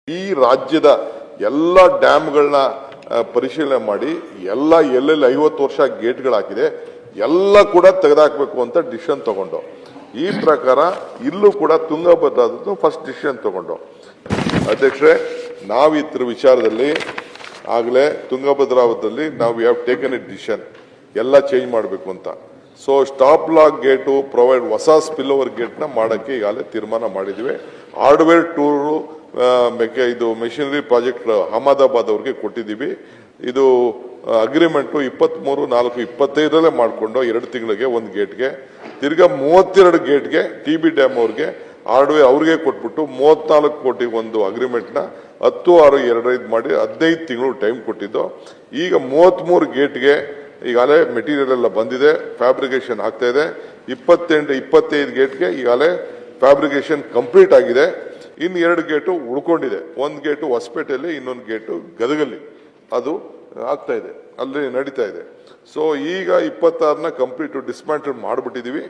ಈ ರಾಜ್ಯದ ಎಲ್ಲ ಡ್ಯಾಮ್ಗಳನ್ನ ಪರಿಶೀಲನೆ ಮಾಡಿ ಎಲ್ಲ ಎಲ್ಲೆಲ್ಲಿ 50 ವರ್ಷ ಗೇಟ್ಗಳಾಗಿದೆ ಎಲ್ಲ ಕೂಡ ತೆಗೆದಾಕಬೇಕು ಅಂತ ಡಿಸಿಷನ್ ತಗೊಂಡು ಈ ಪ್ರಕಾರ ಇಲ್ಲೂ ಕೂಡ ತುಂಗಭದ್ರಾದದ್ದು ಫಸ್ಟ್ ಡಿಸಿಷನ್ ತಗೊಂಡು ಅಧ್ಯಕ್ಷರೇ ನಾವು ಇದ್ರ ವಿಚಾರದಲ್ಲಿ ಆಗಲೇ ತುಂಗಭದ್ರಾದಲ್ಲಿ ನಾವು ಹ್ಯಾವ್ ಟೇಕನ್ ಎ ಡಿಸಿಷನ್ ಎಲ್ಲ ಚೇಂಜ್ ಮಾಡಬೇಕು ಅಂತ so stop lock gate provide ಹೊಸ ಸ್ಪಿಲ್ ಓವರ್ ಗೇಟ್ನ ಮಾಡೋಕ್ಕೆ ಈಗಾಗಲೇ ತೀರ್ಮಾನ ಮಾಡಿದ್ವಿ ಹಾರ್ಡ್ವೇರ್ ಟೂರು ಇದು ಮೆಷಿನರಿ ಪ್ರಾಜೆಕ್ಟ್ ಅಹಮದಾಬಾದ್ ಅವ್ರಿಗೆ ಕೊಟ್ಟಿದ್ದೀವಿ ಇದು ಅಗ್ರಿಮೆಂಟು 23/4/25 ಮಾಡಿಕೊಂಡು 2 ತಿಂಗಳಿಗೆ ಒಂದು ಗೇಟ್ಗೆ ತಿರ್ಗಾ 32 ಗೇಟ್ಗೆ TB ಡ್ಯಾಮ್ ಅವ್ರಿಗೆ ಹಾರ್ಡ್ವೇರ್ ಅವ್ರಿಗೆ ಕೊಟ್ಬಿಟ್ಟು 34 ಕೋಟಿ ಒಂದು ಅಗ್ರಿಮೆಂಟ್ನ 10/6/25 ಮಾಡಿ 15 ತಿಂಗಳು ಟೈಮ್ ಕೊಟ್ಟಿದ್ದು ಈಗ 33 ಗೇಟ್ಗೆ ಈಗಾಗಲೇ ಮೆಟೀರಿಯಲ್ ಎಲ್ಲ ಬಂದಿದೆ ಫ್ಯಾಬ್ರಿಕೇಶನ್ ಆಗ್ತಾ ಇದೆ 25 ಗೇಟ್ಗೆ ಈಗಾಗಲೇ ಫ್ಯಾಬ್ರಿಕೇಶನ್ ಕಂಪ್ಲೀಟ್ ಆಗಿದೆ ಇನ್ನು 2 ಗೇಟು ಉಳ್ಕೊಂಡಿದೆ ಒಂದು ಗೇಟು ಹೊಸಪೇಟೆಯಲ್ಲಿ ಇನ್ನೊಂದು ಗೇಟು ಗದಗಲ್ಲಿ ಅದು ಆಗ್ತಾ ಇದೆ ಅಲ್ಲಿ ನಡೀತಾ ಇದೆ ಸೊ ಈಗ 26ನ ಕಂಪ್ಲೀಟ್ ಡಿಸ್ಮ್ಯಾಂಟಲ್ ಮಾಡಿಬಿಟ್ಟಿದೀವಿ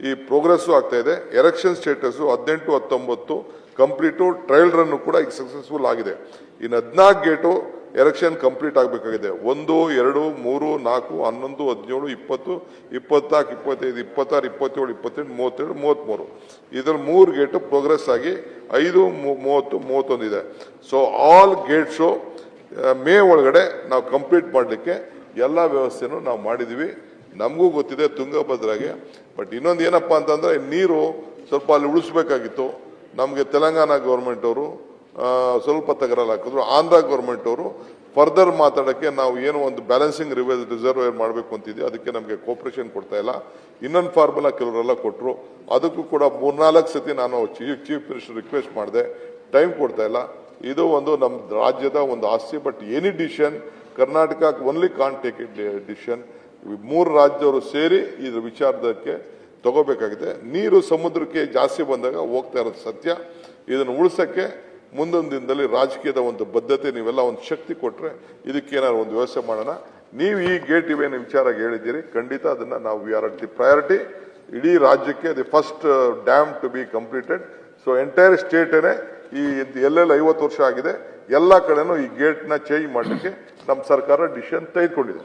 ಈ ಪ್ರೋಗ್ರೆಸ್ ಆಗ್ತಾ ಇದೆ erection status 18, 19 complete trial run ಕೂಡ ಈಗ ಸಕ್ಸಸ್ಫುಲ್ ಆಗಿದೆ ಇನ್ನು 14 ಗೇಟು ಎಲೆಕ್ಷನ್ ಕಂಪ್ಲೀಟ್ ಆಗಬೇಕಾಗಿದೆ 1, 2, 3, 4, 11, 17, 20, 24, 25, 26, 27, 28, 32, 33 ಇದ್ರಲ್ಲಿ 3 ಗೇಟು ಪ್ರೋಗ್ರೆಸ್ ಆಗಿ 5, 30, 31 ಇದೆ ಸೊ ಆಲ್ ಗೇಟ್ಸು ಮೇ ಒಳಗಡೆ ನಾವು ಕಂಪ್ಲೀಟ್ ಮಾಡಲಿಕ್ಕೆ ಎಲ್ಲ ವ್ಯವಸ್ಥೆನೂ ನಾವು ಮಾಡಿದ್ದೀವಿ ನಮಗೂ ಗೊತ್ತಿದೆ ತುಂಗಭದ್ರಾಗೆ ಬಟ್ ಇನ್ನೊಂದು ಏನಪ್ಪಾ ಅಂತಂದ್ರೆ ನೀರು ಸ್ವಲ್ಪ ಅಲ್ಲಿ ಉಳಿಸ್ಬೇಕಾಗಿತ್ತು ನಮಗೆ ತೆಲಂಗಾಣ ಗೌರ್ಮೆಂಟ್ ಅವರು ಸ್ವಲ್ಪ ತಗರಲ್ ಹಾಕಿದ್ರು ಆಂಧ್ರ ಗೌರ್ಮೆಂಟ್ ಅವರು ಫರ್ದರ್ ಮಾತಾಡೋಕ್ಕೆ ನಾವು ಏನು ಒಂದು ಬ್ಯಾಲೆನ್ಸಿಂಗ್ ರಿಸರ್ವೇರ್ ಮಾಡಬೇಕು ಅಂತಿದ್ವಿ ಅದಕ್ಕೆ ನಮಗೆ ಕೋಪರೇಷನ್ ಕೊಡ್ತಾ ಇಲ್ಲ ಇನ್ನೊಂದು ಫಾರ್ಮುಲಾ ಕೆಲವರೆಲ್ಲ ಕೊಟ್ಟರು ಅದಕ್ಕೂ ಕೂಡ 3-4 ಸತಿ ನಾನು ಚೀಫ್ ಮಿನಿಸ್ಟರ್ ರಿಕ್ವೆಸ್ಟ್ ಮಾಡಿದೆ ಟೈಮ್ ಕೊಡ್ತಾ ಇಲ್ಲ ಇದು ಒಂದು ನಮ್ಮ ರಾಜ್ಯದ ಒಂದು ಆಸ್ತಿ but any decision Karnataka only can't take it decision 3 ರಾಜ್ಯದವರು ಸೇರಿ ಇದ್ರ ವಿಚಾರದಕ್ಕೆ ತಗೋಬೇಕಾಗಿದೆ ನೀರು ಸಮುದ್ರಕ್ಕೆ ಜಾಸ್ತಿ ಬಂದಾಗ ಹೋಗ್ತಾ ಇರೋದು ಸತ್ಯ ಇದನ್ನು ಉಳಿಸಕ್ಕೆ ಮುಂದೊಂದು ದಿನದಲ್ಲಿ ರಾಜಕೀಯದ ಒಂದು ಬದ್ಧತೆ ನೀವೆಲ್ಲ ಒಂದು ಶಕ್ತಿ ಕೊಟ್ಟರೆ ಇದಕ್ಕೇನಾದ್ರು ಒಂದು ವ್ಯವಸ್ಥೆ ಮಾಡೋಣ ನೀವು ಈ ಗೇಟ್ ಇವೇನು ವಿಚಾರ ಹೇಳಿದ್ದೀರಿ ಖಂಡಿತ ಅದನ್ನ ನಾವು we are at the priority ಇಡೀ ರಾಜ್ಯಕ್ಕೆ the first dam to be completed so entire ಸ್ಟೇಟೇ ಈ ಎಲ್ಲೆಲ್ಲಿ 50 ವರ್ಷ ಆಗಿದೆ ಎಲ್ಲ ಕಡೆನೂ ಈ ಗೇಟ್ನ ಚೇಂಜ್ ಮಾಡಲಿಕ್ಕೆ ನಮ್ಮ ಸರ್ಕಾರ ಡಿಸಿಷನ್ ತೆಗೆದುಕೊಂಡಿದೆ